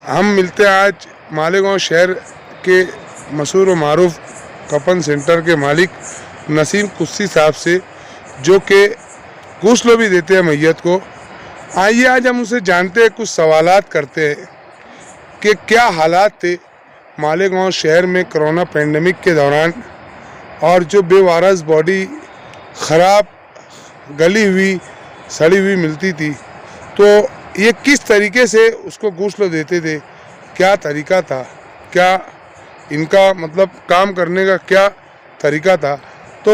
हम मिलते हैं आज मालेगांव शहर के मशहूर व मारूफ कफन सेंटर के मालिक नसीम कुस्सी साहब से, जो कि गुस्ल भी देते हैं मैयत को। आइए आज हम उनसे जानते हैं, कुछ सवालात करते हैं कि क्या हालात थे मालेगांव शहर में कोरोना पेंडेमिक के दौरान, और जो बेवारस बॉडी ख़राब गली हुई सड़ी हुई मिलती थी, तो ये किस तरीके से उसको गुस्ल देते थे, क्या तरीका था, क्या इनका मतलब काम करने का क्या तरीका था। तो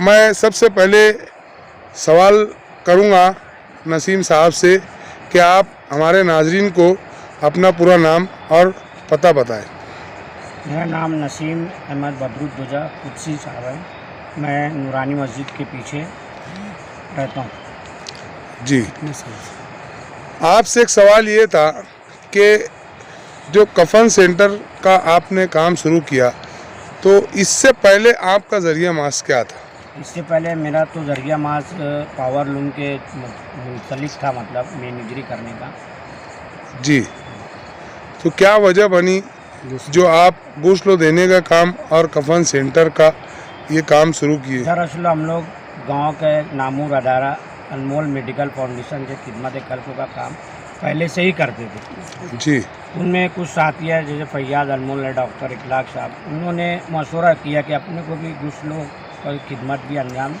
मैं सबसे पहले सवाल करूंगा नसीम साहब से कि आप हमारे नाजरीन को अपना पूरा नाम और पता बताएं। मेरा नाम नसीम अहमद बदरुद्दोजा कुद्सी साहब है। मैं नूरानी मस्जिद के पीछे रहता हूँ। जी, आपसे एक सवाल ये था कि जो कफन सेंटर का आपने काम शुरू किया, तो इससे पहले आपका ज़रिया मास क्या था? इससे पहले मेरा तो ज़रिया मास पावर लूम के मुंसलिक था, मतलब मैनेजरी करने का। जी, तो क्या वजह बनी जो आप गुस्ल देने का काम और कफन सेंटर का ये काम शुरू किए? दरअसल हम लोग गांव के नामूर अदारा अनमोल मेडिकल फाउंडेशन के खिदमत कल्प का काम पहले से ही करते थे। जी, उनमें कुछ साथी है जैसे फैयाज अनमोल है, डॉक्टर इखलाक साहब, उन्होंने मशवरा किया कि अपने को भी गुस्लों की खिदमत भी अंजाम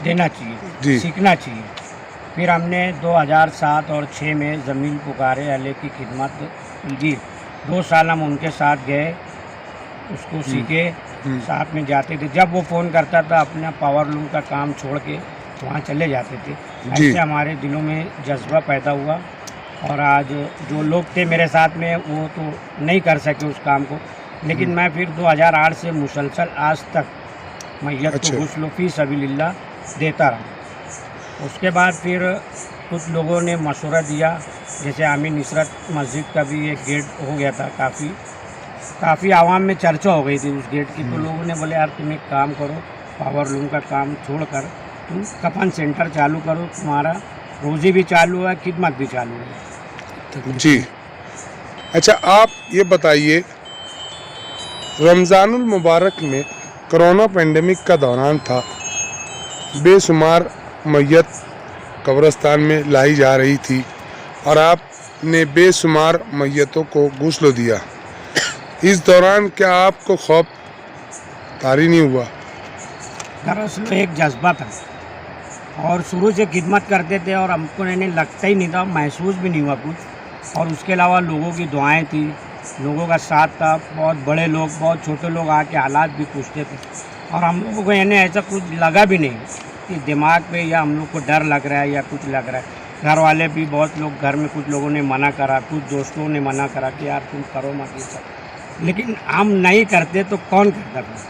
देना चाहिए, सीखना चाहिए। फिर हमने 2007 और 6 में ज़मीन पुकारे अले की खिदमत की। 2 साल हम उनके साथ गए, उसको सीखे, साथ में जाते थे। जब वो फ़ोन करता था अपना पावर लूम का काम छोड़ के वहाँ चले जाते थे। ऐसे हमारे दिलों में जज्बा पैदा हुआ, और आज जो लोग थे मेरे साथ में वो तो नहीं कर सके उस काम को, लेकिन मैं फिर 2008 से मुसलसल आज तक मैयत को गुस्ल फी सबीलिल्लाह देता रहा। उसके बाद फिर कुछ लोगों ने मशवरा दिया, जैसे आमीन नुसरत मस्जिद का भी एक गेट हो गया था, काफ़ी आवाम में चर्चा हो गई थी उस गेट की। तो लोगों ने बोले यार तुम एक काम करो, पावर लूम का काम छोड़कर तुम कफन सेंटर चालू करो, तुम्हारा रोज़ी भी चालू है, खिदमत भी चालू है। जी, अच्छा आप ये बताइए, रमज़ानुल मुबारक में कोरोना पेंडेमिक का दौरान था, बेशुमार मैयत कब्रिस्तान में लाई जा रही थी और आपने बेशुमार मैयतों को गुस्ल दिया। इस दौरान क्या आपको खौफ तारी नहीं हुआ? दरअसल एक जज्बा था, और शुरू से खिदमत करते थे और हमको लगता ही नहीं था, महसूस भी नहीं हुआ कुछ। और उसके अलावा लोगों की दुआएं थी, लोगों का साथ था, बहुत बड़े लोग, बहुत छोटे लोग आके हालात भी पूछते थे, और हम लोगों को ऐसा कुछ लगा भी नहीं कि दिमाग पे या हम लोग को डर लग रहा है या कुछ लग रहा है। घर वाले भी बहुत लोग, घर में कुछ लोगों ने मना करा, कुछ दोस्तों ने मना करा कि यार तुम करो मत ये सब, लेकिन हम नहीं करते तो कौन करता था।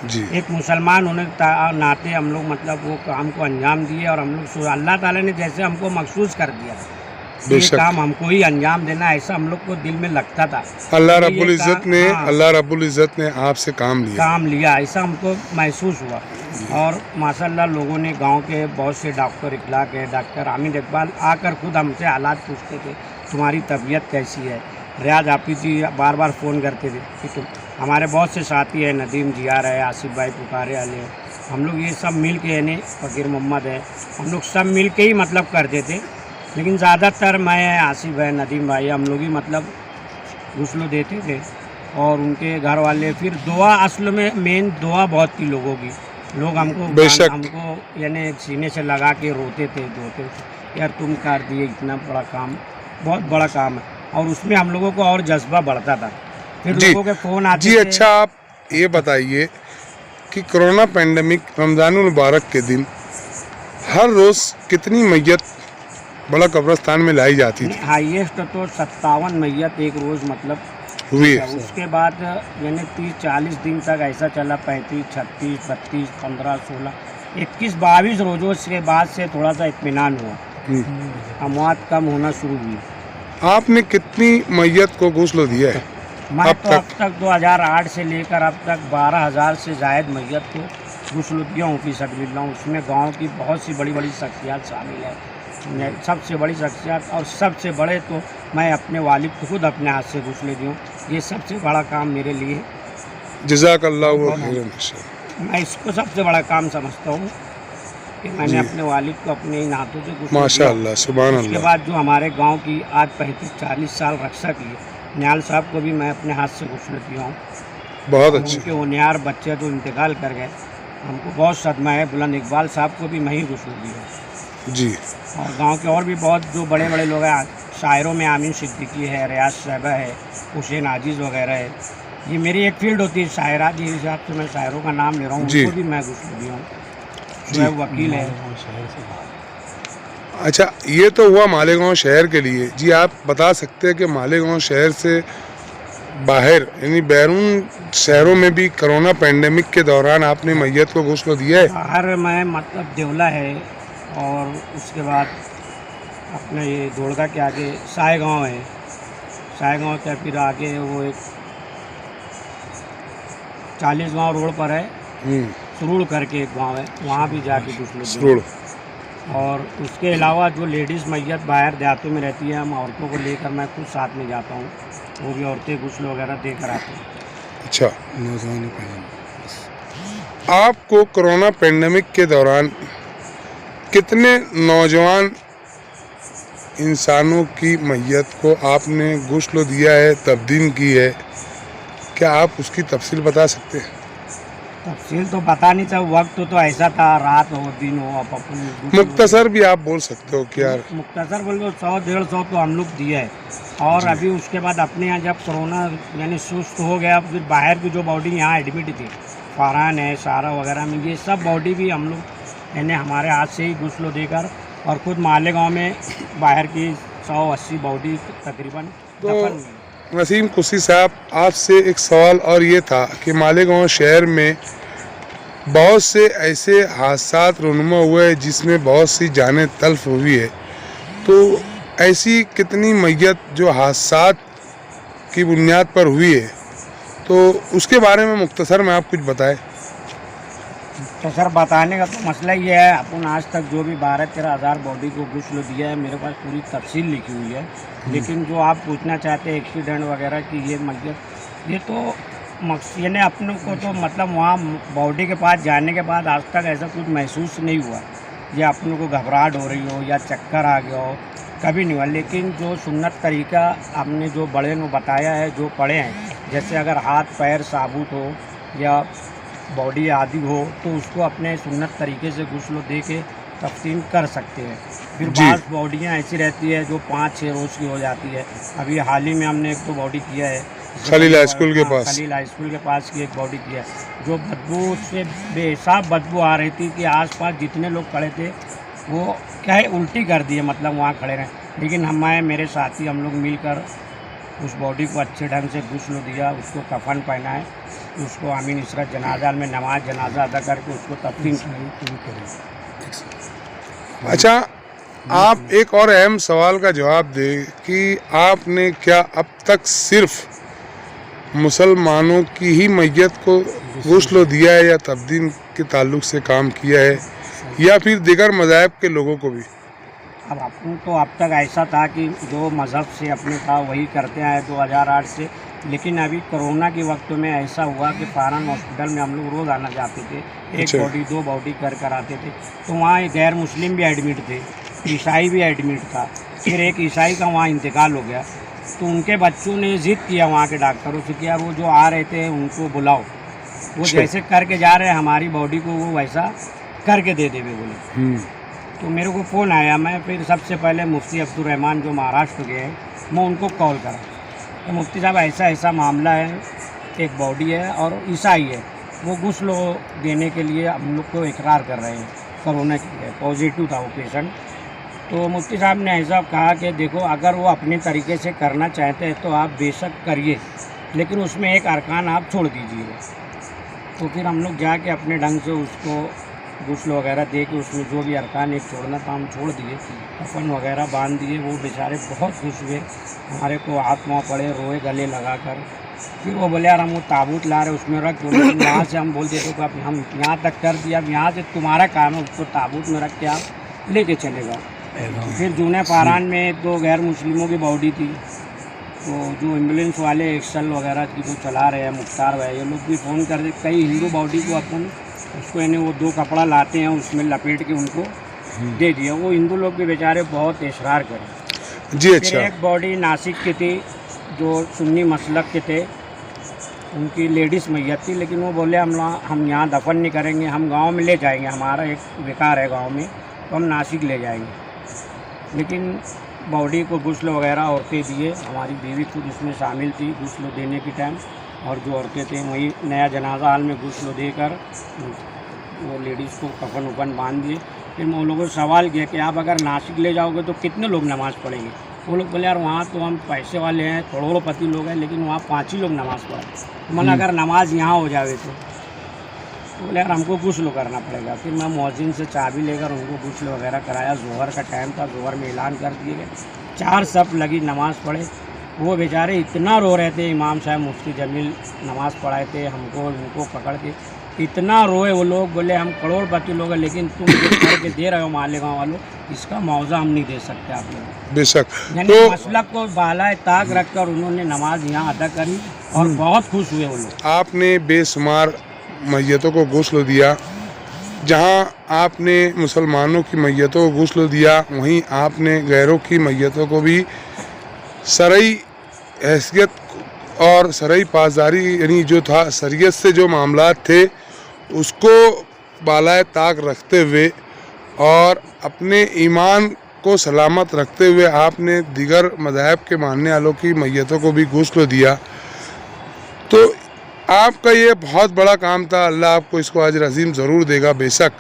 जी, एक मुसलमान होने के नाते हम लोग मतलब वो काम को अंजाम दिए, और हम लोग अल्लाह ताला ने जैसे हमको मखसूस कर दिया, ये काम हमको ही अंजाम देना, ऐसा हम लोग को दिल में लगता था। अल्लाह रब्बुल इज़्ज़त ने आपसे काम लिया, ऐसा हमको महसूस हुआ। और माशाल्लाह लोगों ने, गांव के बहुत से डॉक्टर इखलाक है, डॉक्टर हामिद इकबाल आकर खुद हमसे हालात पूछते थे, तुम्हारी तबीयत कैसी है। रियाज हाफिज़ जी बार बार फ़ोन करते थे कि तुम, हमारे बहुत से साथी हैं, नदीम जियार है, आसिफ भाई पुकारे वाले, हम लोग ये सब मिल के, यानी फ़कीर मोहम्मद है, हम लोग सब मिल के ही मतलब करते थे। लेकिन ज़्यादातर मैं, आसिफ है, नदीम भाई, हम लोग ही मतलब गुस्ल देते थे, और उनके घर वाले फिर दुआ, असल में मेन दुआ बहुत थी लोगों की। लोग हमको यानी सीने से लगा के रोते थे, धोते थे, यार तुम कर दिए इतना बड़ा काम, बहुत बड़ा काम है, और उसमें हम लोगों को और जज्बा बढ़ता था। फिर लोगों के फ़ोन आते थे। अच्छा आप ये बताइए कि कोरोना पेंडेमिक रमज़ानुल मुबारक के दिन हर रोज़ कितनी मैयत बड़ा कब्रिस्तान में लाई जाती थी? हाईएस्ट तो 57 मैयत एक रोज़ मतलब हुई है। उसके बाद यानी 30-40 दिन तक ऐसा चला, 35, 36, 32, 15, 16, 21, 22 रोज़ों के बाद से थोड़ा सा इत्मीनान हुआ, अमवात कम होना शुरू हुई। आपने कितनी मैयत को गुस्ल दिया है? मैं तो अब तक 2008 से लेकर अब तक 12,000 से ज़ायद मैयत को गुस्ल दिया हूँ फी सबीलिल्लाह। उसमें गाँव की बहुत सी बड़ी बड़ी शख्सियत शामिल है, सबसे बड़ी शख्सियत और सबसे बड़े तो मैं अपने वालिद को खुद अपने हाथ से गुस्ले दी हूँ। ये सबसे बड़ा काम मेरे लिए, जज़ाकल्लाहु खैरन। मैं इसको सबसे बड़ा काम समझता हूँ कि मैंने अपने वालिद को अपने इन हाथों से गुस्ले दिया। माशाअल्लाह, सुभान उसके अल्लाह। बाद जो हमारे गांव की आज 35-40 साल रक्षा की निहाल साहब को भी मैं अपने हाथ से गुस्ले दिया हूँ। बहुत उनके अच्छे। वो निहार बच्चे तो इंतकाल कर गए, हमको बहुत सदमा है। बुलंद इकबाल साहब को भी मैं ही गुस्ल दिया। जी और गांव के और भी बहुत जो बड़े बड़े लोग हैं, शायरों में आमीन सिद्दीकी है, रियाज साहबा है, हुसैन आजिज़ वगैरह है। ये मेरी एक फील्ड होती है शायरा, जिस हिसाब से मैं शायरों का नाम ले रहा हूँ, जी। उनको भी मैं गुस्ल दिया हूँ। जी। जो वकील है। अच्छा, ये तो हुआ मालेगांव शहर के लिए। जी आप बता सकते हैं कि मालेगांव शहर से बाहर यानी बैरून शहरों में भी कोरोना पेंडेमिक के दौरान आपने मैयत को गुस्ल दिया है? बाहर मैं मतलब देवला है, और उसके बाद अपने ये धोड़का के आगे साय गाँव है, साय गाँव के फिर आगे वो एक 40 गाँव रोड पर है, सरूड़ करके एक गांव है, वहाँ भी जाके गुस्ल सरूड़। और उसके अलावा जो लेडीज़ मैयत बाहर देहातों में रहती है, हम औरतों को लेकर मैं खुद साथ में जाता हूँ, वो भी औरतें गुस्ल वगैरह देकर आती हैं। अच्छा, आपको कोरोना पेंडेमिक के दौरान कितने नौजवान इंसानों की मैयत को आपने गुस्ल दिया है, तब्दीन की है? क्या आप उसकी तफसील बता सकते हैं? तफसील तो पता नहीं था, वक्त तो ऐसा था, रात हो दिन हो, अब अपन मुख्तसर भी आप बोल सकते हो कि यार मुख्तसर बोल 100-150 तो हम लोग दिए है। और अभी उसके बाद अपने यहाँ जब कोरोना यानी सुस्त हो गया, फिर बाहर की जो बॉडी यहाँ एडमिट थी, फारान है, सारा वगैरह में, ये सब बॉडी भी हम लोग यानी हमारे हाथ से ही गुस्ल देकर, और खुद मालेगांव में बाहर की 180 बॉडी तकरीबन दफन हुई। नसीम कुस्सी साहब, आपसे एक सवाल और ये था कि मालेगांव शहर में बहुत से ऐसे हादसात रुनुमा हुए हैं जिसमें बहुत सी जानें तल्फ हुई है, तो ऐसी कितनी मैयत जो हादसात की बुनियाद पर हुई है, तो उसके बारे में मुख्तसर में आप कुछ बताएं। तो सर बताने का तो मसला ये है, अपन आज तक जो भी 12-13 हज़ार बॉडी को गुस्ल दिया है, मेरे पास पूरी तफसील लिखी हुई है। लेकिन जो आप पूछना चाहते हैं एक्सीडेंट वगैरह की ये मैयत, ये तो यानी अपनों को तो मतलब वहाँ बॉडी के पास जाने के बाद आज तक ऐसा कुछ महसूस नहीं हुआ, या अपनों को घबराहट हो रही हो या चक्कर आ गया हो, कभी नहीं हुआ। लेकिन जो सुन्नत तरीका हमने जो बड़े ने बताया है, जो पढ़े हैं, जैसे अगर हाथ पैर साबुत हो या बॉडी आदि हो, तो उसको अपने सुन्नत तरीके से गुस्ल दे के तफ्तीम कर सकते हैं। फिर बाज़ बॉडियाँ ऐसी रहती है जो 5-6 रोज़ की हो जाती है। अभी हाल ही में हमने एक तो बॉडी किया है खलील हाई स्कूल के पास, खलील हाई स्कूल के पास की एक बॉडी किया, जो बदबू से बेहिसाब बदबू आ रही थी कि आसपास जितने लोग खड़े थे वो क्या है उल्टी कर दिए, मतलब वहाँ खड़े रहे। लेकिन मेरे साथी हम लोग मिलकर उस बॉडी को अच्छे ढंग से गुस्ल दिया, उसको कफन पहनाए, उसको आमीन इसरा जनाजा में नमाज जनाजा अदा करके उसको तफ्तीम की। अच्छा, आप एक और अहम सवाल का जवाब दें कि आपने क्या अब तक सिर्फ मुसलमानों की ही मैयत को गुस्ल दिया है या तब्दील के ताल्लुक से काम किया है, या फिर दीगर मज़ाहब के लोगों को भी? अब अपन तो अब तक ऐसा था कि जो मज़हब से अपने था वही करते आए 2008 से। लेकिन अभी कोरोना के वक्त में ऐसा हुआ कि फारान हॉस्पिटल में हम लोग रोज़ आना जाते थे, एक बॉडी 2 बॉडी कर आते थे, तो वहाँ एक गैर मुस्लिम भी एडमिट थे, ईसाई भी एडमिट था। फिर एक ईसाई का वहाँ इंतकाल हो गया, तो उनके बच्चों ने ज़िद किया वहाँ के डॉक्टरों से कि यार वो जो आ रहे थे उनको बुलाओ, वो जैसे करके जा रहे हैं हमारी बॉडी को वो वैसा करके दे देवे बोले। तो मेरे को फ़ोन आया, मैं फिर सबसे पहले मुफ्ती अब्दुल रहमान जो महाराष्ट्र के हैं, मैं उनको कॉल करा, तो मुफ्ती साहब ऐसा ऐसा मामला है, एक बॉडी है और ईसाई है, वो गुस्ल देने के लिए हम लोग को इकरार कर रहे हैं, कोरोना की है, पॉजिटिव था वो पेशेंट। तो मुफ्ती साहब ने ऐसा कहा कि देखो अगर वो अपने तरीके से करना चाहते हैं तो आप बेशक करिए, लेकिन उसमें एक अरकान आप छोड़ दीजिएगा। तो फिर हम लोग जाके अपने ढंग से उसको गुस्ल वगैरह दे के उसमें जो भी अरकान एक छोड़ना था हम छोड़ दिए, कफन वगैरह बांध दिए। वो बेचारे बहुत खुश हुए, हमारे को हाथ मुँह पड़े, रोए गले लगा कर। फिर वो बोले यार हम वो ताबूत ला रहे उसमें रख दो, लेकिन वहाँ से हम बोल देते कि हम यहाँ तक कर दिया, अब यहाँ से तुम्हारा काम है उसको ताबूत में रख के आप लेके चले जाओ। फिर जूने पारान में एक दो गैर मुस्लिमों की बॉडी थी, तो जो एम्बुलेंस वाले एक्सल वगैरह की जो चला रहे हैं मुख्तार भाई, ये लोग भी फ़ोन कर दे कई हिंदू बॉडी को अपन उसको यानी वो दो कपड़ा लाते हैं उसमें लपेट के उनको दे दिया। वो हिंदू लोग भी बेचारे बहुत इसरार करें जी। फिर अच्छा, एक बॉडी नासिक की थी जो सुन्नी मसलक के थे, उनकी लेडीज़ मैयत थी, लेकिन वो बोले हम यहाँ दफन नहीं करेंगे, हम गांव में ले जाएंगे, हमारा एक विकार है गांव में, तो हम नासिक ले जाएंगे। लेकिन बॉडी को गुस्ल वगैरह औरतें दिए, हमारी बीवी खुद उसमें शामिल थी गुस्ल देने के टाइम, और जो औरतें थे वही नया जनाजा हाल में गुस्ल देकर वो लेडीज़ को कफन उफन बांध दिए। फिर मैं उन लोगों से सवाल किया कि आप अगर नासिक ले जाओगे तो कितने लोग नमाज़ पढ़ेंगे? वो लोग बोले यार वहाँ तो हम पैसे वाले हैं, करोड़पति लोग हैं, लेकिन वहाँ 5 ही लोग नमाज़ पढ़े। तो मैंने अगर नमाज यहाँ हो जावे तो बोले यार हमको गुस्ल करना पड़ेगा। फिर मैं मुअज्जिन से चाबी लेकर उनको गुस्ल वगैरह कराया। ज़ोहर का टाइम था, ज़ोहर में ऐलान कर दिए गए, 4 सफ लगी, नमाज़ पढ़े। वो बेचारे इतना रो रहे थे, इमाम साहब मुफ्ती जमील नमाज़ पढ़ाए थे, हमको उनको पकड़ के इतना रोए वो लोग, बोले हम करोड़पति लोग हैं, लेकिन तुम जो करके दे रहे हो मालेगांव वालों, इसका मुआवजा हम नहीं दे सकते आप लोग। बेशक। यानी तो मसलक को बालाए ताक रखकर उन्होंने नमाज यहाँ अदा करी और बहुत खुश हुए वो लोग। आपने बेशुमार मैयतों को गुस्ल दिया, जहां आपने मुसलमानों की मैयतों को गुस्ल दिया, वहीं आपने गैरों की मैयतों को भी शरई हैसियत और शरई पासदारी यानी जो था शरीयत से जो मामलात थे उसको बालाए ताक रखते हुए और अपने ईमान को सलामत रखते हुए आपने दीगर मज़ाहब के मानने वालों की मैयतों को भी गुस्ल दिया। तो आपका ये बहुत बड़ा काम था, अल्लाह आपको इसको अजर अज़ीम ज़रूर देगा बेशक।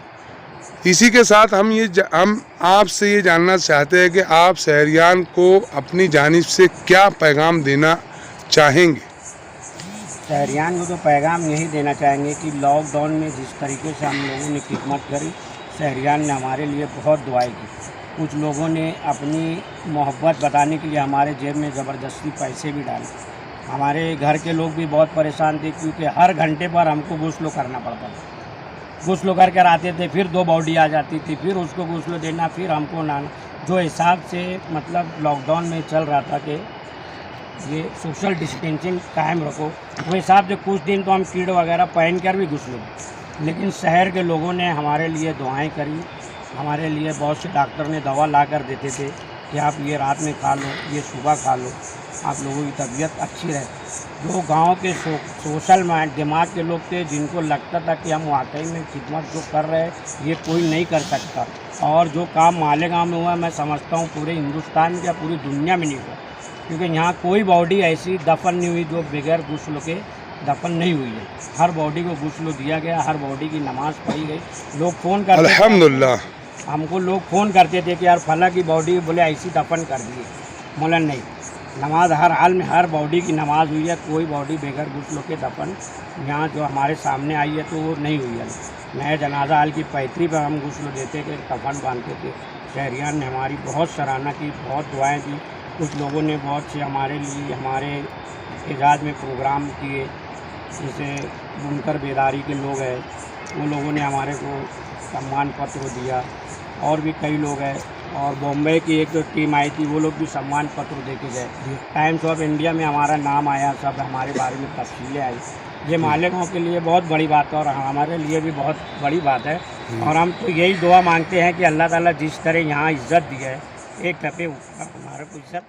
इसी के साथ हम आपसे ये जानना चाहते हैं कि आप शहरियान को अपनी जानिब से क्या पैगाम देना चाहेंगे? शहरियान को तो पैगाम यही देना चाहेंगे कि लॉकडाउन में जिस तरीके से हम लोगों ने खिदमत करी, शहरियान ने हमारे लिए बहुत दुआएं की। कुछ लोगों ने अपनी मोहब्बत बताने के लिए हमारे जेब में ज़बरदस्ती पैसे भी डाले। हमारे घर के लोग भी बहुत परेशान थे, क्योंकि हर घंटे पर हमको गुस्ल करना पड़ता था। गुस्ल कर कर आते थे, फिर 2 बॉडी आ जाती थी, फिर उसको गुस्ल देना, फिर हमको नहाना। जो हिसाब से मतलब लॉकडाउन में चल रहा था कि ये सोशल डिस्टेंसिंग कायम रखो, वो हिसाब से कुछ दिन तो हम कीड़ वगैरह पहन कर भी गुस्ल दिए। लेकिन शहर के लोगों ने हमारे लिए दुआएं करी, हमारे लिए बहुत से डॉक्टर ने दवा ला कर देते थे कि आप ये रात में खा लो, ये सुबह खा लो, आप लोगों की तबीयत अच्छी रहे। जो गांव के सोशल माइंड दिमाग के लोग थे, जिनको लगता था कि हम वाकई में खिदमत जो कर रहे हैं ये कोई नहीं कर सकता, और जो काम मालेगांव में हुआ मैं समझता हूँ पूरे हिंदुस्तान में या पूरी दुनिया में नहीं हुआ, क्योंकि यहाँ कोई बॉडी ऐसी दफन नहीं हुई जो बगैर गुस्ल के दफन नहीं हुई है। हर बॉडी को गुस्ल दिया गया, हर बॉडी की नमाज़ पढ़ी गई। लोग फ़ोन करते अल्हम्दुलिल्लाह, हमको लोग फ़ोन करते थे कि यार फला की बॉडी बोले ऐसी दफन कर दिए, बोला नहीं, नमाज हर हाल में हर बॉडी की नमाज हुई है। कोई बॉडी बगैर गुस्ल के दफन यहाँ जो हमारे सामने आई है तो वो नहीं हुई है। नए जनाजा हाल की पैतरी पर हम गुस्ल देते थे, कफन बांधते थे। शहरियान ने हमारी बहुत सराहना की, बहुत दुआएं दी। कुछ लोगों ने बहुत से हमारे लिए हमारे एजाज में प्रोग्राम किए, जैसे बुनकर बेदारी के लोग हैं, वो लोगों ने हमारे को सम्मान पत्र दिया, और भी कई लोग हैं। और बॉम्बे की एक टीम आई थी, वो लोग भी सम्मान पत्र दे के गए। टाइम्स ऑफ इंडिया में हमारा नाम आया, सब हमारे बारे में तफसीलें आई। ये मालेगांव के लिए बहुत बड़ी बात है और हमारे लिए भी बहुत बड़ी बात है। और हम तो यही दुआ मांगते हैं कि अल्लाह ताला जिस तरह यहाँ इज़्ज़त दी है, एक टपे ऊपर हमारे को इज़्ज़त